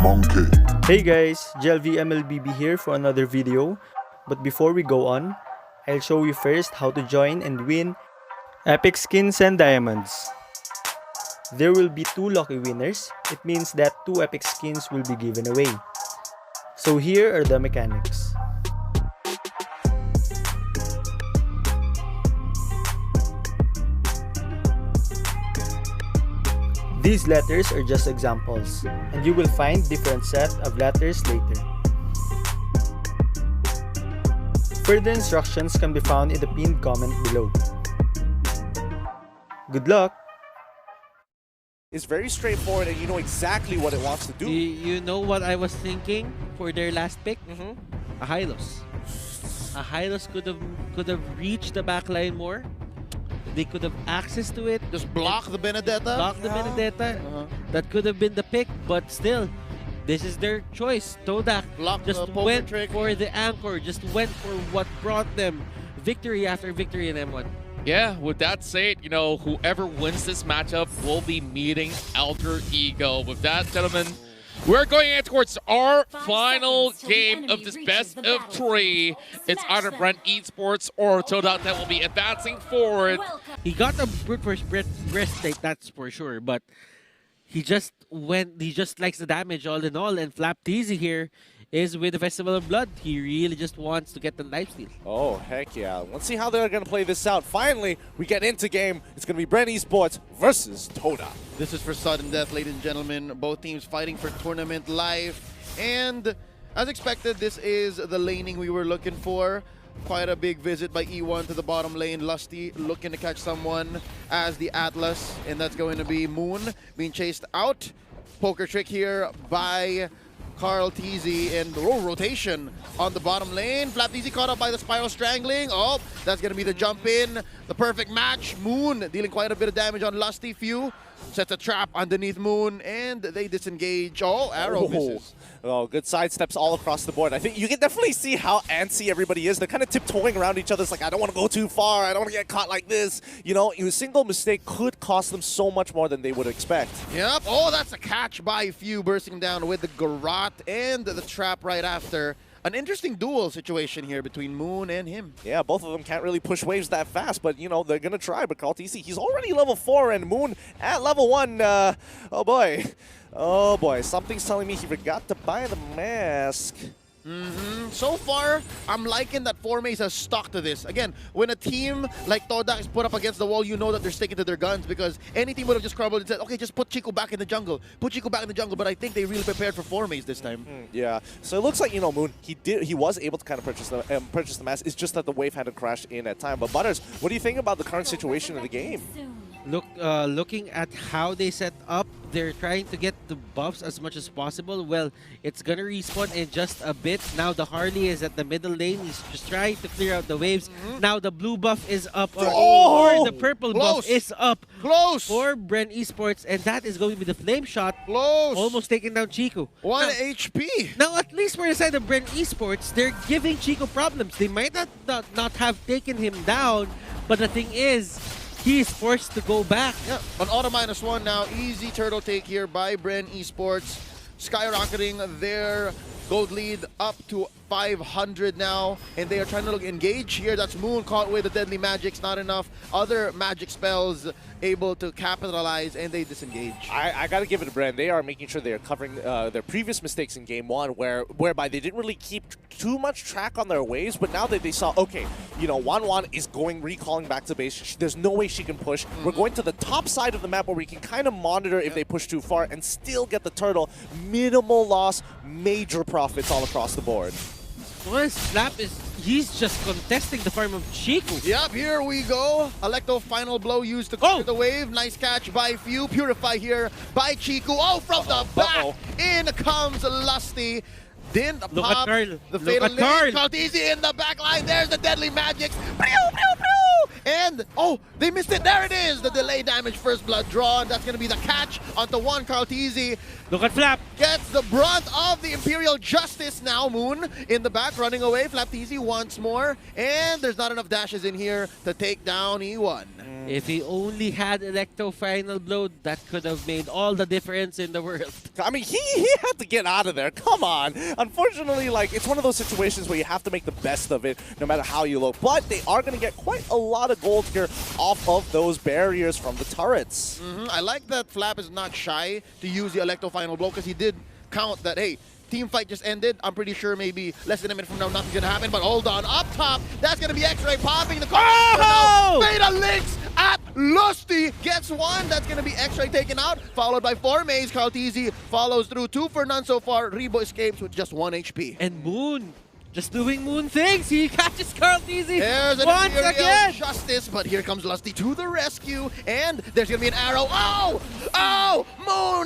monkey. Hey guys, JLV MLBB here for another video. But before we go on, I'll show you first how to join and win Epic Skins and Diamonds. There will be 2 lucky winners. It means that 2 epic skins will be given away. So here are the mechanics. These letters are just examples, and you will find different set of letters later. Further instructions can be found in the pinned comment below. Good luck! It's very straightforward and you know exactly what it wants to do. You know what I was thinking for their last pick? A Hylos. A Hylos could have reached the backline more. They could have access to it. Just block the Benedetta. Block the Benedetta. That could have been the pick, but still, this is their choice. TODAK Block just the poker went trick. for the anchor, just went for what brought them victory after victory in M1. Yeah, with that said, you know, whoever wins this matchup will be meeting Alter Ego. With that, gentlemen, we're going in towards our final game of this best of 3. It's either BREN Esports or TODAK that will be advancing forward. He got a brute force breastplate, that's for sure, but he just likes the damage all in all, and Flap Teasy here is with the Festival of Blood. He really just wants to get the lifesteal. Oh, heck yeah. Let's see how they're going to play this out. Finally, we get into game. It's going to be BREN Esports versus TODAK. This is for sudden death, ladies and gentlemen. Both teams fighting for tournament life. And as expected, this is the laning we were looking for. Quite a big visit by E1 to the bottom lane. Lusty looking to catch someone as the Atlas. And that's going to be Moon being chased out. Poker trick here by Carl TZ, and rotation on the bottom lane. Flap TZ caught up by the Spiral Strangling. Oh, that's going to be the jump in. The perfect match. Moon dealing quite a bit of damage on Lusty. Few sets a trap underneath Moon, and they disengage. Oh, arrow misses. Oh, good side steps all across the board. I think you can definitely see how antsy everybody is. They're kind of tiptoeing around each other. It's like, I don't want to go too far. I don't want to get caught like this. You know, a single mistake could cost them so much more than they would expect. Yep. Oh, that's a catch by Few, bursting down with the garrote and the trap right after. An interesting duel situation here between Moon and him. Yeah, both of them can't really push waves that fast, but, you know, they're going to try. But Carl TC, he's already level 4, and Moon at level 1. Oh, boy. Oh, boy. Something's telling me he forgot to buy the mask. So far, I'm liking that Formaze has stuck to this. Again, when a team like TODAK is put up against the wall, you know that they're sticking to their guns, because any team would have just crumbled and said, okay, just put Chico back in the jungle. Put Chico back in the jungle, but I think they really prepared for Formaze this time. Yeah, so it looks like, you know, Moon, he was able to kind of purchase the mask. It's just that the wave had to crash in at time. But Butters, what do you think about the current situation of the game? Looking at how they set up, they're trying to get the buffs as much as possible. Well, it's gonna respawn in just a bit. Now the Harley is at the middle lane. He's just trying to clear out the waves. Now the blue buff is up, or the purple buff is up. Close! For BREN Esports, and that is going to be the flame shot. Close! Almost taking down Chico. 1 now, HP! Now, at least for the side of BREN Esports, they're giving Chico problems. They might not have taken him down, but the thing is, he is forced to go back. Yeah, an auto -1 now. Easy turtle take here by BREN Esports. Skyrocketing their gold lead up to 500 now, and they are trying to engage here. That's Moon caught with the deadly magics, not enough other magic spells able to capitalize, and they disengage. I gotta give it to BREN. They are making sure they are covering their previous mistakes in game 1, whereby they didn't really keep too much track on their waves, but now that they saw, okay, you know, Wan is recalling back to base. There's no way she can push. We're going to the top side of the map where we can kind of monitor if they push too far and still get the turtle. Minimal loss, major profits all across the board. Well, Slap he's just contesting the farm of Chico. Yep, here we go. Electo final blow used to clear the wave. Nice catch by Few. Purify here by Chico. Oh, from the back. In comes Lusty. Didn't pop the fatal link. Carl TZ in the back line. There's the deadly magics. Pew, pew, pew. And, oh, they missed it. There it is. The delay damage, first blood drawn. That's going to be the catch onto one. Carl TZ Look at Flap. gets the brunt of the Imperial Justice now. Moon in the back running away. Flap TZ once more. And there's not enough dashes in here to take down E1. If he only had Electro Final Blow, that could have made all the difference in the world. I mean, he had to get out of there. Come on. Unfortunately, like, it's one of those situations where you have to make the best of it, no matter how you look. But they are going to get quite a lot of gold here off of those barriers from the turrets. I like that Flap is not shy to use the Electro Final Blow because he did count that, hey, team fight just ended. I'm pretty sure maybe less than a minute from now nothing's gonna happen, but hold on. Up top, that's gonna be X-Ray popping the Oh! Beta Lynx at Lusty gets one. That's gonna be X-Ray taken out, followed by 4 Maze. Karl'Tezi follows through. 2 for none so far. Rebo escapes with just 1 HP. And Moon, just doing Moon things. He catches Karl'Tezi There's an once Imperial again. Justice, but here comes Lusty to the rescue, and there's gonna be an arrow. Oh! Oh!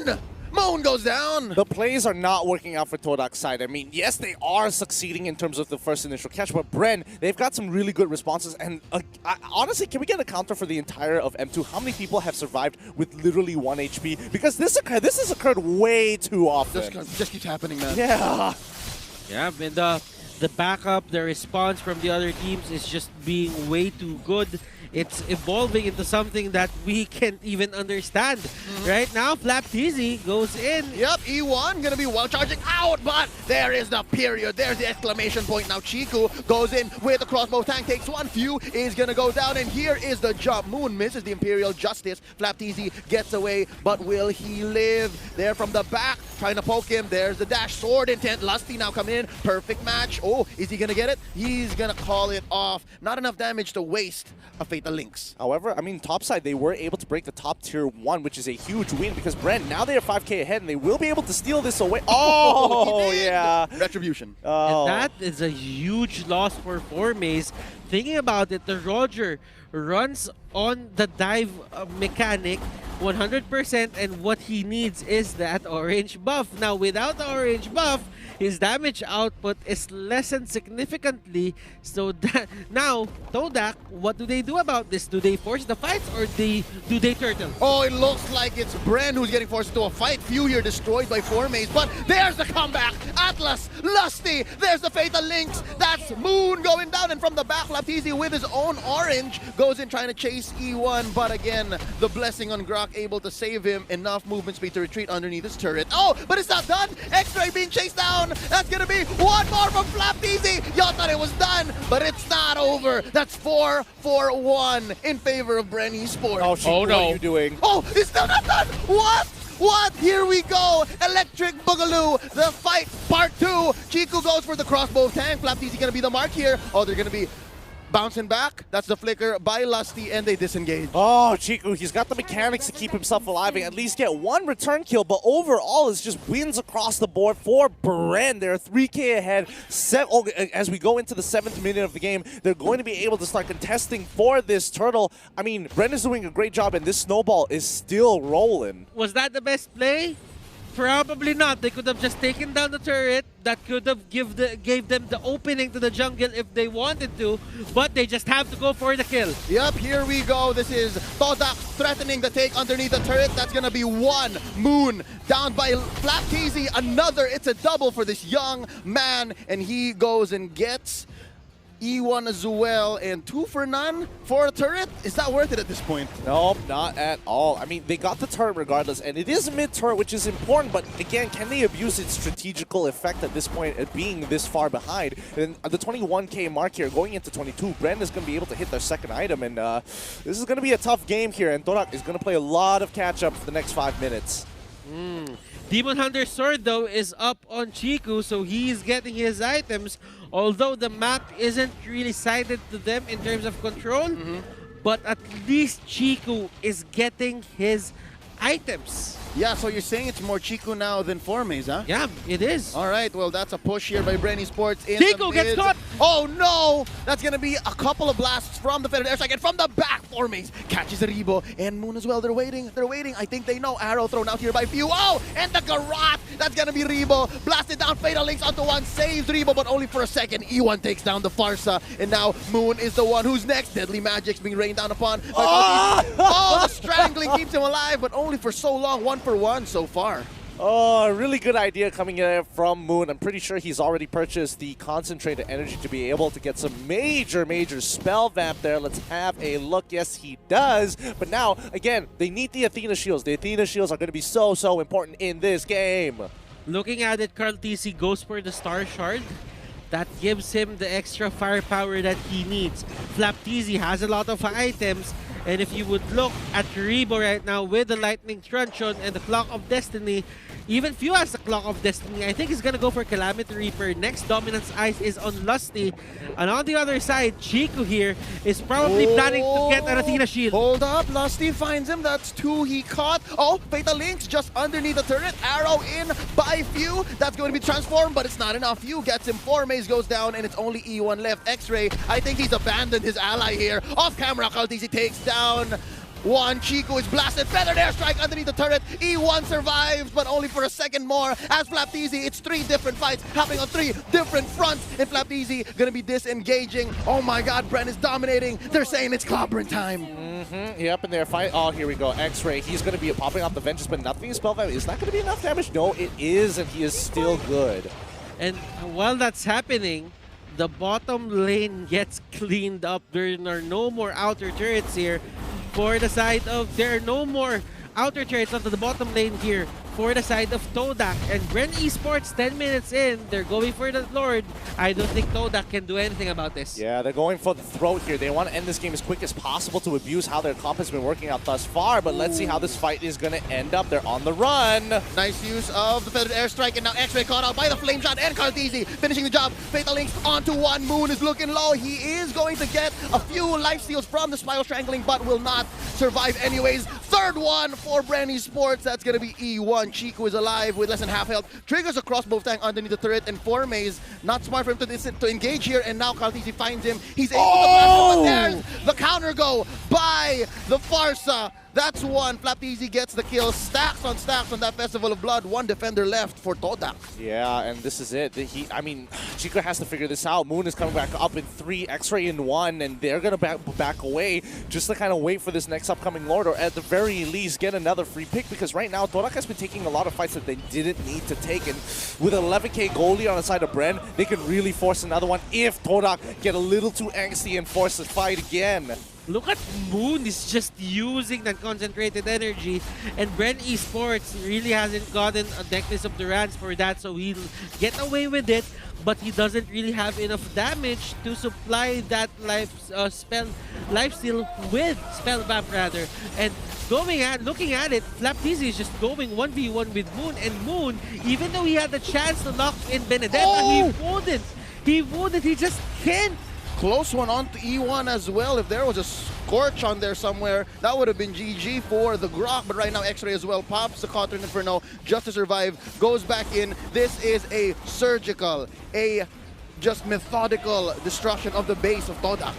Moon! Moon goes down. The plays are not working out for TODAK's side. I mean, yes, they are succeeding in terms of the first initial catch, but BREN, they've got some really good responses. And honestly, can we get a counter for the entire of M2? How many people have survived with literally 1 HP? Because this has occurred way too often. Just keeps happening, man. Yeah. Yeah, and the backup, the response from the other teams is just being way too good. It's evolving into something that we can't even understand. Right now, Flap-Teezy goes in. Yep, E1 gonna be well charging out, but there is the period. There's the exclamation point. Now Chiku goes in with the crossbow tank, takes one. Few is gonna go down, and here is the jump. Moon misses the Imperial Justice. Flap-Teezy gets away, but will he live? There from the back, trying to poke him. There's the dash, sword intent. Lusty now coming in. Perfect match. Oh, is he gonna get it? He's gonna call it off. Not enough damage to waste a Fatal Lynx. However, I mean, topside, they were able to break the top tier 1, which is a huge win because BREN, now they are 5k ahead and they will be able to steal this away. Oh, yeah. Retribution. Oh. And that is a huge loss for 4Maze. Thinking about it, the Roger runs on the dive mechanic 100%, and what he needs is that orange buff. Now, without the orange buff, his damage output is lessened significantly. So that now, TODAK, what do they do about this? Do they force the fights or do they turtle? Oh, it looks like it's BREN who's getting forced into a fight. Few here destroyed by 4Maze, but there's the comeback. Atlas, Lusty, there's the Fatal Lynx. That's Moon going down, and from the back, Flap-Teezy with his own orange goes in trying to chase E1, but again, the blessing on Grok able to save him. Enough movement speed to retreat underneath his turret. Oh, but it's not done. X-Ray being chased down. That's gonna be one more from Flap-Teezy. Y'all thought it was done, but it's not over. That's 4-4-1 in favor of BREN Esports. Oh, Chico, Oh, no. What are you doing? Oh, it's still not done. What? What? Here we go. Electric Boogaloo. The fight part 2. Chiku goes for the crossbow tank. Flap-Teezy gonna be the mark here. Oh, they're gonna be bouncing back. That's the flicker by Lusty, and they disengage. Oh, Chiku, he's got the mechanics to keep himself alive and at least get 1 return kill, but overall it's just wins across the board for BREN. They're 3k ahead. As we go into the 7th minute of the game, they're going to be able to start contesting for this turtle. I mean, BREN is doing a great job, and this snowball is still rolling. Was that the best play? Probably not. They could have just taken down the turret. That could have gave them the opening to the jungle if they wanted to, but they just have to go for the kill. Yep, here we go. This is TODAK threatening the take underneath the turret. That's going to be 1. Moon down by Flap-Teezy. Another. It's a double for this young man, and he goes and gets E1 as well, and 2 for none for a turret. Is that worth it at this point? Nope, not at all. I mean, they got the turret regardless, and it is a mid-turret, which is important, but again, can they abuse its strategical effect at this point, at being this far behind? And the 21k mark here, going into 22, BREN is going to be able to hit their 2nd item, and this is going to be a tough game here, and TODAK is going to play a lot of catch-up for the next 5 minutes. Demon Hunter's sword, though, is up on Chiku, so he's getting his items. Although the map isn't really sided to them in terms of control, but at least Chiku is getting his items. Yeah, so you're saying it's more Chiku now than 4Maze, huh? Yeah, it is. All right, well, that's a push here by BREN Esports. Chiku gets caught! Oh, no! That's going to be a couple of blasts from the Federal Airstrike, and from the back, 4Maze catches Rebo and Moon as well. They're waiting. They're waiting. I think they know. Arrow thrown out here by Few. Oh, and the garrote! That's going to be Rebo. Blasted down. Fatal Lynx onto 1. Saves Rebo, but only for a second. E1 takes down the Farsa, and now Moon is the one who's next. Deadly Magic's being rained down upon. Oh, the strangling keeps him alive, but only for so long. 1 for 1 so far. Oh, a really good idea coming in from Moon. I'm pretty sure he's already purchased the concentrated energy to be able to get some major spell vamp there. Let's have a look. Yes, he does. But now, again, they need the Athena shields. The Athena shields are going to be so important in this game. Looking at it, Carl TC goes for the Star Shard. That gives him the extra firepower that he needs. Flapteezy has a lot of items, and if you would look at Rebo right now with the Lightning Truncheon and the Clock of Destiny, even Few has the Clock of Destiny, I think he's gonna go for Calamity Reaper. Next Dominance Ice is on Lusty. And on the other side, Chico here is probably planning to get an Athena Shield. Hold up, Lusty finds him. That's 2 he caught. Oh, Fatal Links just underneath the turret. Arrow in by Few. That's going to be transformed, but it's not enough. Few gets him. 4 Maze goes down, and it's only E1 left. X-Ray, I think he's abandoned his ally here. Off camera, Kaltisi takes down one. Chico is blasted. Feathered airstrike underneath the turret. E1 survives, but only for a second more. As Flapteezy, it's 3 different fights happening on 3 different fronts. And Flapteezy gonna be disengaging. Oh my god, Bren is dominating. They're saying it's clobbering time. Yep, and they're fighting. Oh, here we go. X-Ray. He's going to be popping off the Vengeance, but nothing. Spell Vamp. Is that going to be enough damage? No, it is, and he is still good. And while that's happening, the bottom lane gets cleaned up. There are no more outer turrets here for the side of... There are no more outer turrets onto the bottom lane here for the side of TODAK. And BREN Esports, 10 minutes in, they're going for the Lord. I don't think TODAK can do anything about this. Yeah, they're going for the throat here. They want to end this game as quick as possible to abuse how their comp has been working out thus far. But let's see how this fight is going to end up. They're on the run. Nice use of the feathered airstrike, and now X-Ray caught out by the flame shot and Kaltisi finishing the job. Fatal Links onto one. Moon is looking low. He is going to get a few life steals from the Spiral Strangling, but will not survive anyways. Third one for BREN Esports. That's going to be E1. Chico is alive with less than half health. Triggers a crossbow tank underneath the turret, and 4 Maze. Not smart for him to engage here, and now Kaltisi finds him. He's able to blast him, but there's the counter go by the Farsa. That's one. Flapteezy gets the kill. Stacks on that Festival of Blood. 1 defender left for TODAK. Yeah, and this is it. I mean, Chico has to figure this out. Moon is coming back up in 3, X-Ray in 1, and they're going to back away just to kind of wait for this next upcoming Lord, or at the very least get another free pick, because right now TODAK has been taking a lot of fights that they didn't need to take, and with 11k goalie on the side of BREN, they can really force another one if TODAK get a little too angsty and force the fight again. Look at Moon, is just using that concentrated energy, and BREN Esports really hasn't gotten a Necklace of Durance for that, so he'll get away with it, but he doesn't really have enough damage to supply that life steal with Spell Vamp rather. And looking at it, Flapteezy is just going 1v1 with Moon, and Moon, even though he had the chance to lock in Benedetta, he wouldn't, he just can't. Close one onto E1 as well. If there was a Scorch on there somewhere, that would have been GG for the Grok. But right now, X-Ray as well pops the Cauldron Inferno just to survive, goes back in. This is a surgical, just methodical destruction of the base of TODAK.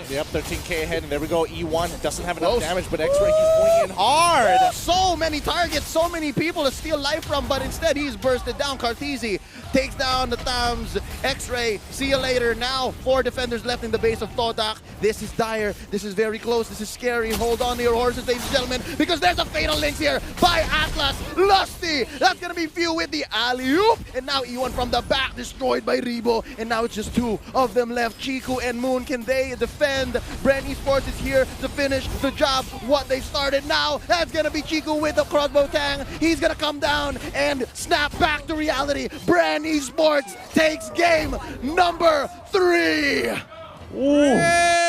Yep, 13k ahead, and there we go. E1 doesn't have enough damage, but X-Ray, he's going in hard. So many targets, so many people to steal life from, but instead he's bursted down. Kartizi takes down the Tams. X-Ray, see you later. Now 4 defenders left in the base of TODAK. This is dire. This is very close. This is scary. Hold on to your horses, ladies and gentlemen, because there's a Fatal Links here by Atlas. Lusty, that's going to be Few with the alley-oop. And now E1 from the back, destroyed by Rebo. And now it's just 2 of them left. Chico and Moon, can they defend? BREN Esports is here to finish the job, what they started. Now that's gonna be Chico with the crossbow tang. He's gonna come down and snap back to reality. BREN Esports takes game number 3. Ooh.